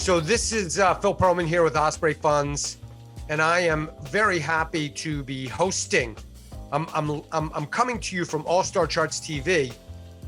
So this is Phil Perlman here with Osprey Funds, and I am very happy to be hosting. I'm coming to you from All Star Charts TV,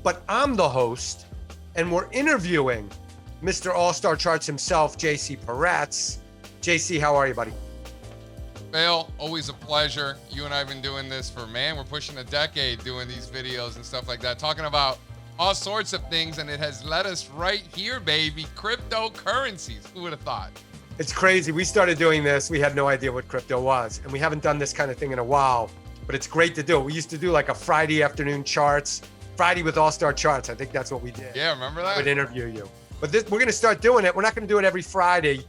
but I'm the host, and we're interviewing Mr. All Star Charts himself, JC Peretz. JC, how are you, buddy? Phil, always a pleasure. You and I have been doing this for, we're pushing a decade doing these videos and stuff like that, talking about all sorts of things, and it has led us right here, baby. Cryptocurrencies. Who would have thought? It's crazy. We started doing this. We had no idea what crypto was, and we haven't done this kind of thing in a while, but it's great to do. We used to do like a Friday afternoon charts, Friday with All-Star Charts. I think that's what we did. Yeah, remember that? I would interview you. But we're going to start doing it. We're not going to do it every Friday.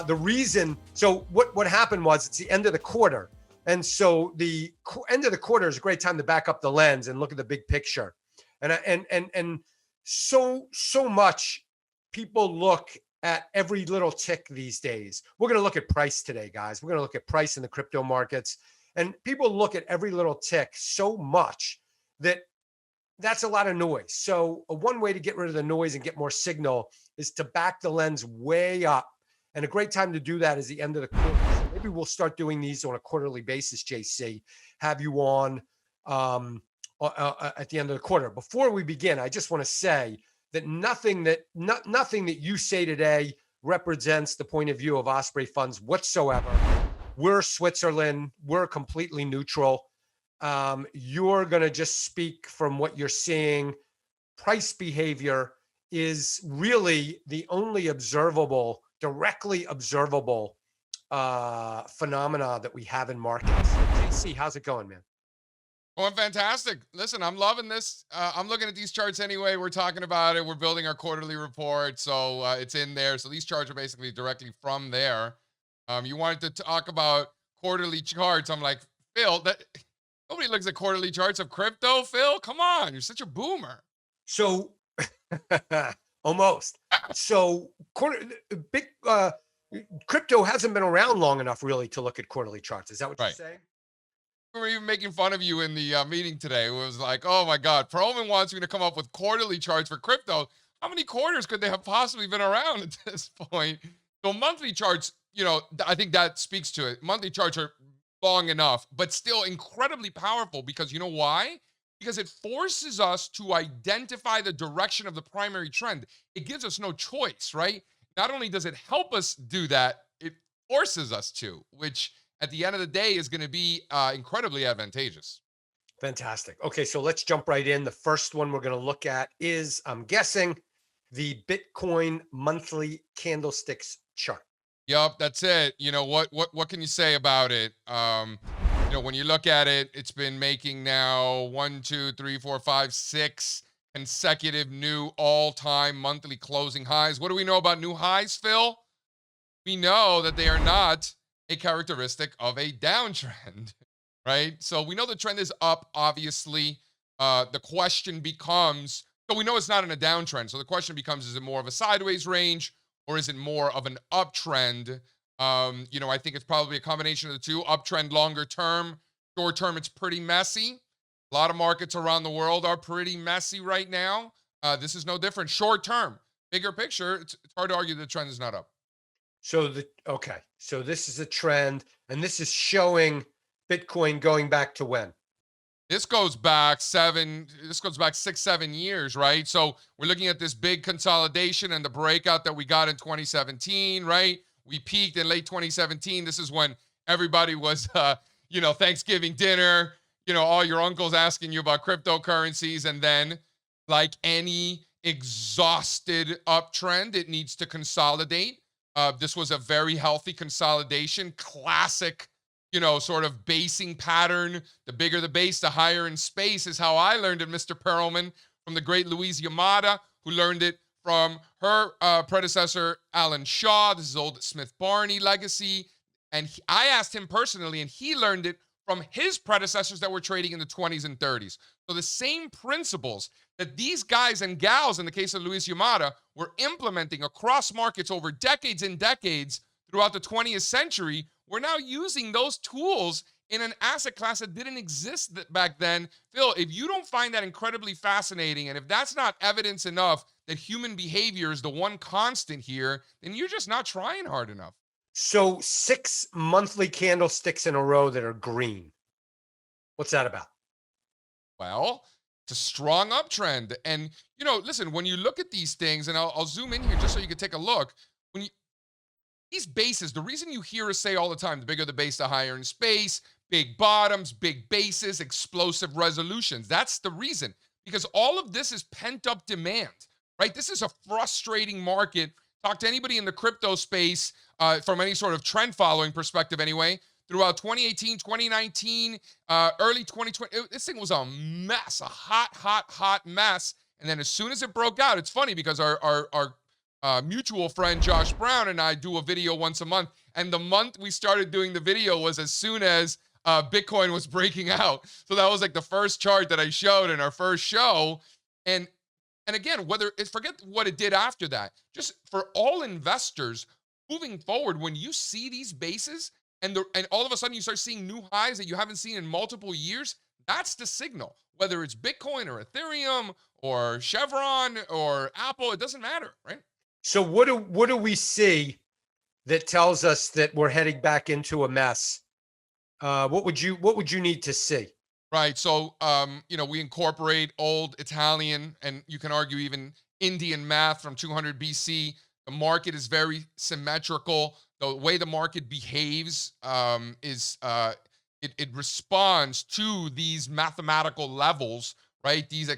The reason, so what happened was it's the end of the quarter. And so the end of the quarter is a great time to back up the lens and look at the big picture. And so much people look at every little tick these days. We're going to look at price today, guys. We're going to look at price in the crypto markets. And people look at every little tick so much that that's a lot of noise. So one way to get rid of the noise and get more signal is to back the lens way up. And a great time to do that is the end of the quarter. So maybe we'll start doing these on a quarterly basis, JC, have you on at the end of the quarter. Before we begin, I just want to say that nothing that you say today represents the point of view of Osprey Funds whatsoever. We're Switzerland. We're completely neutral. You're going to just speak from what you're seeing. Price behavior is really the only directly observable phenomena that we have in markets. JC, how's it going, man? Going fantastic. Listen, I'm loving this. I'm looking at these charts anyway. We're talking about it. We're building our quarterly report, so it's in there. So these charts are basically directly from there. You wanted to talk about quarterly charts. I'm like, Phil, nobody looks at quarterly charts of crypto. Phil, come on, you're such a boomer. So almost. So crypto hasn't been around long enough really to look at quarterly charts. Is that what you're saying? We were even making fun of you in the meeting today. It was like, oh my God, Perlman wants me to come up with quarterly charts for crypto. How many quarters could they have possibly been around at this point? So monthly charts, I think that speaks to it. Monthly charts are long enough, but still incredibly powerful because you know why? Because it forces us to identify the direction of the primary trend. It gives us no choice, right? Not only does it help us do that, it forces us to, which at the end of the day is going to be incredibly advantageous. Fantastic. Okay, so let's jump right in. The first one we're going to look at is, I'm guessing, the Bitcoin monthly candlesticks chart. Yep, that's it. What can you say about it? When you look at it, it's been making now 1, 2, 3, 4, 5, 6 consecutive new all-time monthly closing highs. What do we know about new highs, Phil? We know that they are not a characteristic of a downtrend, right? So we know the trend is up, obviously. The question becomes, so we know it's not in a downtrend. So the question becomes, is it more of a sideways range or is it more of an uptrend? I think it's probably a combination of the two. Uptrend longer term, short term, it's pretty messy. A lot of markets around the world are pretty messy right now. This is no different. Short term, bigger picture, it's hard to argue the trend is not up. So this is a trend, and this is showing Bitcoin going back to when? This goes back 6, 7 years, right? So we're looking at this big consolidation and the breakout that we got in 2017, right? We peaked in late 2017. This is when everybody was, Thanksgiving dinner, all your uncles asking you about cryptocurrencies. And then like any exhausted uptrend, it needs to consolidate. This was a very healthy consolidation, classic, sort of basing pattern. The bigger the base, the higher in space is how I learned it, Mr. Perlman, from the great Louise Yamada, who learned it from her predecessor, Alan Shaw. This is old Smith Barney legacy. And I asked him personally, and he learned it from his predecessors that were trading in the 20s and 30s. So the same principles that these guys and gals, in the case of Luis Yamada, were implementing across markets over decades and decades throughout the 20th century, we're now using those tools in an asset class that didn't exist back then. Phil, if you don't find that incredibly fascinating, and if that's not evidence enough that human behavior is the one constant here, then you're just not trying hard enough. So 6 monthly candlesticks in a row that are green. What's that about? Well, it's a strong uptrend. And, listen, when you look at these things, and I'll zoom in here just so you can take a look. When you, these bases, the reason you hear us say all the time, the bigger the base, the higher in space, big bottoms, big bases, explosive resolutions. That's the reason, because all of this is pent up demand, right? This is a frustrating market. Talk to anybody in the crypto space from any sort of trend following perspective anyway. Throughout 2018, 2019, early 2020, this thing was a mess, a hot, hot, hot mess. And then as soon as it broke out, it's funny because our mutual friend Josh Brown and I do a video once a month. And the month we started doing the video was as soon as Bitcoin was breaking out. So that was like the first chart that I showed in our first show. And again, forget what it did after that. Just for all investors moving forward, when you see these bases and all of a sudden you start seeing new highs that you haven't seen in multiple years, that's the signal. Whether it's Bitcoin or Ethereum or Chevron or Apple, it doesn't matter, right? So what do we see that tells us that we're heading back into a mess? What would you need to see? Right. So, we incorporate old Italian and you can argue even Indian math from 200 BC. The market is very symmetrical. The way the market behaves it responds to these mathematical levels, right? These, we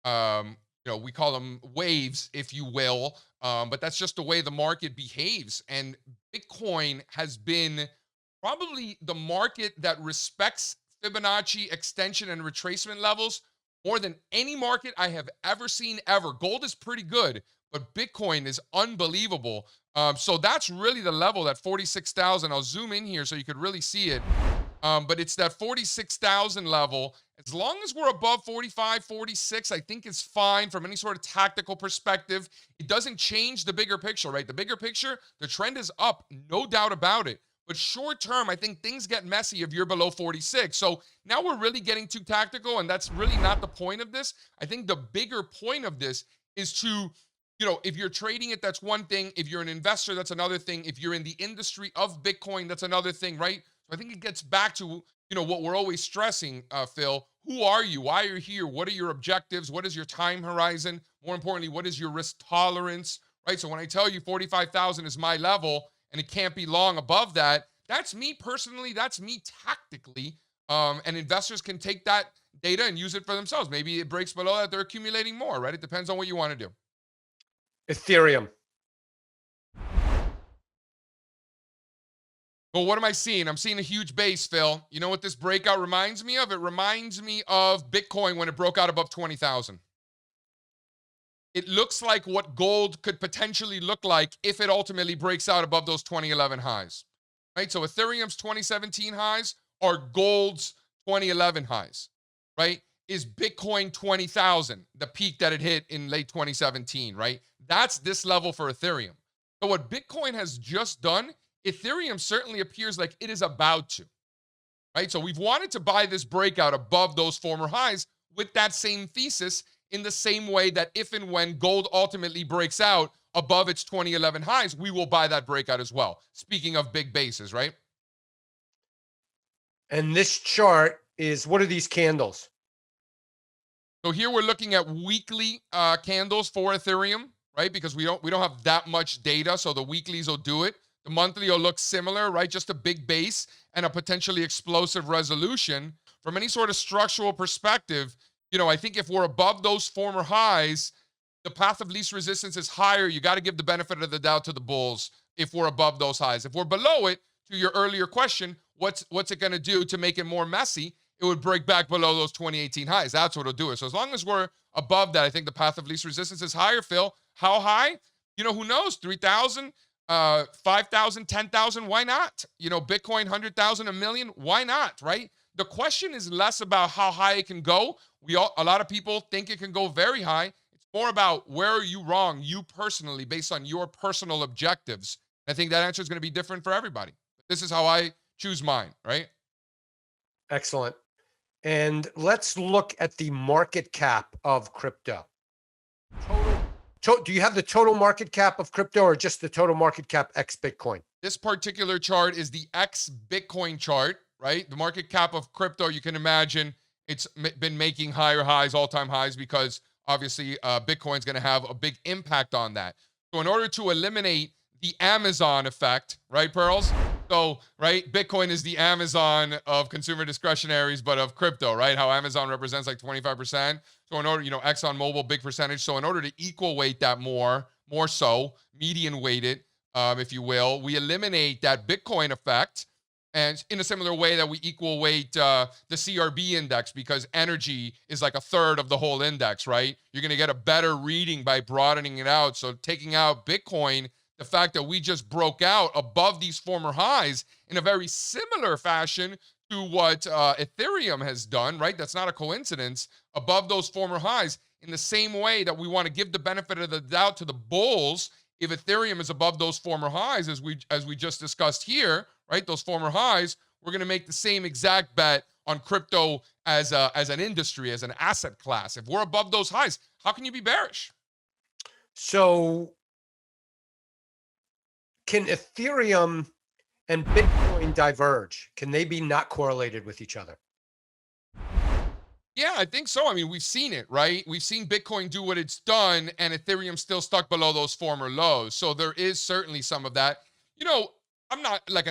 call them waves, if you will. But that's just the way the market behaves. And Bitcoin has been probably the market that respects Fibonacci extension and retracement levels more than any market I have ever seen ever. Gold is pretty good, but Bitcoin is unbelievable. So that's really the level, that 46,000. I'll zoom in here so you could really see it. But it's that 46,000 level. As long as we're above 45, 46, I think is fine from any sort of tactical perspective. It doesn't change the bigger picture, right? The bigger picture, the trend is up, no doubt about it. But short term, I think things get messy if you're below 46. So now we're really getting too tactical, and that's really not the point of this. I think the bigger point of this is to, if you're trading it, that's one thing. If you're an investor, that's another thing. If you're in the industry of Bitcoin, that's another thing, right? So I think it gets back to, what we're always stressing, Phil. Who are you? Why are you here? What are your objectives? What is your time horizon? More importantly, what is your risk tolerance, right? So when I tell you 45,000 is my level, and it can't be long above that, that's me personally, that's me tactically. And investors can take that data and use it for themselves. Maybe it breaks below that, they're accumulating more, right? It depends on what you want to do. Ethereum. Well, what am I seeing? I'm seeing a huge base, Phil. You know what this breakout reminds me of? It reminds me of Bitcoin when it broke out above 20,000. It looks like what gold could potentially look like if it ultimately breaks out above those 2011 highs, right? So Ethereum's 2017 highs are gold's 2011 highs, right? Is Bitcoin 20,000, the peak that it hit in late 2017, right? That's this level for Ethereum. So what Bitcoin has just done, Ethereum certainly appears like it is about to, right? So we've wanted to buy this breakout above those former highs with that same thesis, in the same way that if and when gold ultimately breaks out above its 2011 highs, we will buy that breakout as well. Speaking of big bases, right? And this chart is, what are these candles? So here we're looking at weekly candles for Ethereum, right? Because we don't have that much data, so the weeklies will do it. The monthly will look similar, right? Just a big base and a potentially explosive resolution. From any sort of structural perspective, I think if we're above those former highs, the path of least resistance is higher. You got to give the benefit of the doubt to the bulls if we're above those highs. If we're below it, to your earlier question, what's it going to do to make it more messy? It would break back below those 2018 highs. That's what it'll do it. So as long as we're above that, I think the path of least resistance is higher, Phil. How high? Who knows? 3,000, 5,000, 10,000, why not? Bitcoin, 100,000, a million, why not, right? The question is less about how high it can go. A lot of people think it can go very high. It's more about where are you wrong, you personally, based on your personal objectives. I think that answer is going to be different for everybody. This is how I choose mine, right? Excellent. And let's look at the market cap of crypto. Do you have the total market cap of crypto or just the total market cap ex Bitcoin? This particular chart is the ex Bitcoin chart, right? The market cap of crypto, you can imagine it's been making higher highs, all-time highs, because obviously Bitcoin's going to have a big impact on that. So in order to eliminate the Amazon effect, right, Pearls? So, right, Bitcoin is the Amazon of consumer discretionaries, but of crypto, right? How Amazon represents like 25%. So in order, ExxonMobil, big percentage. So in order to equal weight that more so, median weighted, if you will, we eliminate that Bitcoin effect. And in a similar way that we equal weight the CRB index, because energy is like a third of the whole index, right? You're going to get a better reading by broadening it out. So taking out Bitcoin, the fact that we just broke out above these former highs in a very similar fashion to what Ethereum has done, right? That's not a coincidence, above those former highs, in the same way that we want to give the benefit of the doubt to the bulls. If Ethereum is above those former highs, as we just discussed here, right, those former highs, we're going to make the same exact bet on crypto as an industry, as an asset class. If we're above those highs, how can you be bearish? So can Ethereum and Bitcoin diverge? Can they be not correlated with each other? Yeah, I think so. I mean, we've seen it, right? We've seen Bitcoin do what it's done, and Ethereum still stuck below those former lows. So there is certainly some of that. I'm not like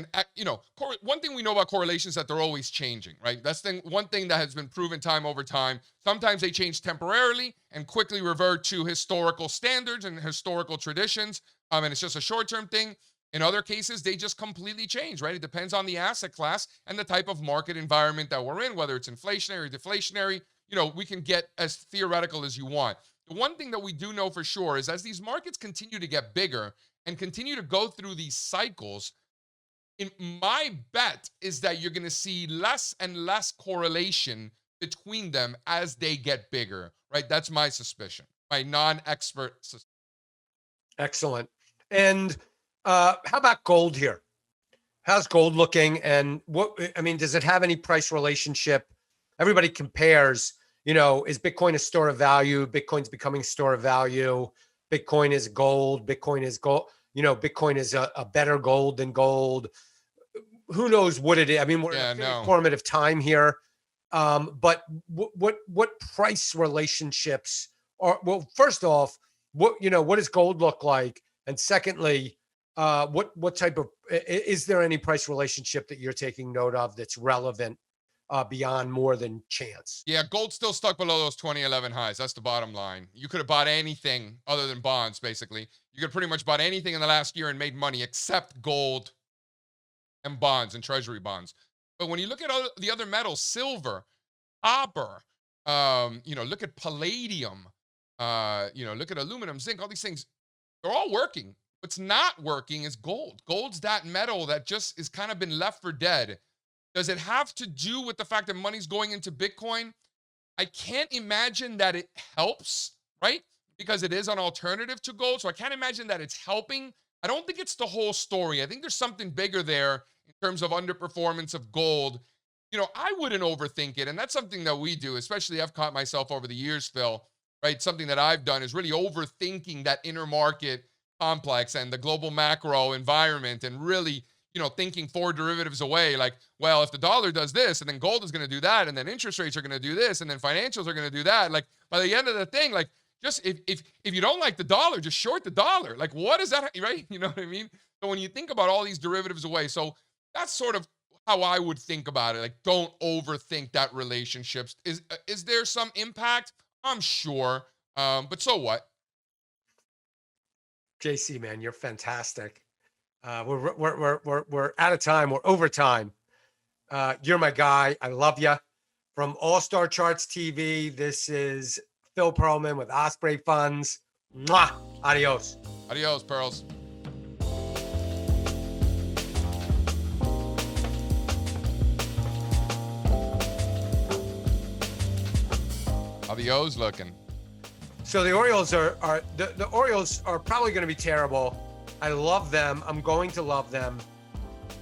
one thing we know about correlations is that they're always changing, right? That's one thing that has been proven time over time. Sometimes they change temporarily and quickly revert to historical standards and historical traditions. And it's just a short-term thing. In other cases, they just completely change, right? It depends on the asset class and the type of market environment that we're in, whether it's inflationary or deflationary. We can get as theoretical as you want. The one thing that we do know for sure is as these markets continue to get bigger and continue to go through these cycles, my bet is that you're going to see less and less correlation between them as they get bigger, right? That's my suspicion, my non-expert suspicion. Excellent. And how about gold here? How's gold looking? And does it have any price relationship? Everybody compares, is Bitcoin a store of value? Bitcoin's becoming a store of value. Bitcoin is gold. Bitcoin is gold. Bitcoin is a better gold than gold. Who knows what it is? I mean, we're in a formative time here. But what price relationships are, well, first off, what does gold look like? And secondly, what type of, is there any price relationship that you're taking note of that's relevant beyond more than chance? Yeah, gold still stuck below those 2011 highs. That's the bottom line. You could have bought anything other than bonds, basically. You could pretty much bought anything in the last year and made money except gold and bonds and treasury bonds. But when you look at the other metals, silver, copper, look at palladium, look at aluminum, zinc, all these things, they're all working. What's not working is gold. Gold's that metal that just is kind of been left for dead. Does it have to do with the fact that money's going into Bitcoin? I can't imagine that it helps, right? Because it is an alternative to gold. So I can't imagine that it's helping. I don't think it's the whole story. I think there's something bigger there in terms of underperformance of gold. I wouldn't overthink it. And that's something that we do, especially I've caught myself over the years, Phil, right? Something that I've done is really overthinking that inner market complex and the global macro environment and really, thinking 4 derivatives away. Like, well, if the dollar does this and then gold is going to do that and then interest rates are going to do this and then financials are going to do that. Like by the end of the thing, like just if you don't like the dollar, just short the dollar. Like what is that, right? You know what I mean? So when you think about all these derivatives away, so that's sort of how I would think about it. Like don't overthink that relationships. Is there some impact? I'm sure. But so what? JC, man, you're fantastic. We're out of time. We're over time. You're my guy. I love you. From All Star Charts TV, this is Phil Pearlman with Osprey Funds. Mwah! Adios. Adios, Pearls. How the O's looking? So the Orioles the Orioles are probably going to be terrible. I love them. I'm going to love them.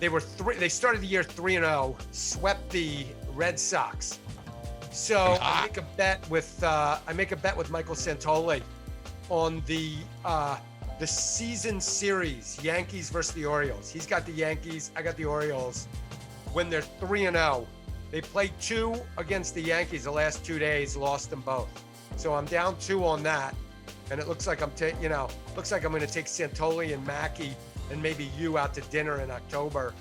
They started the year 3-0, swept the Red Sox. So I make a bet with Michael Santoli on the season series, Yankees versus the Orioles. He's got the Yankees, I got the Orioles. When they're 3-0, they played 2 against the Yankees the last 2 days, lost them both. So I'm down 2 on that, and it looks like I'm going to take Santoli and Mackey and maybe you out to dinner in October.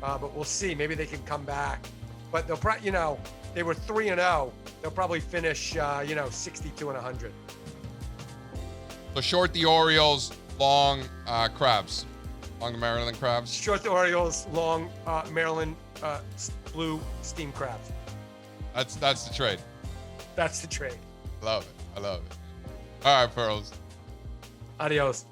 But we'll see. Maybe they can come back. But they'll probably, they were 3-0. They'll probably finish, 62 and 100. So short the Orioles, long Crabs, long the Maryland Crabs. Short the Orioles, long Maryland blue steam crabs. That's the trade. That's the trade. Love it. I love it. All right, Pearls. Adios.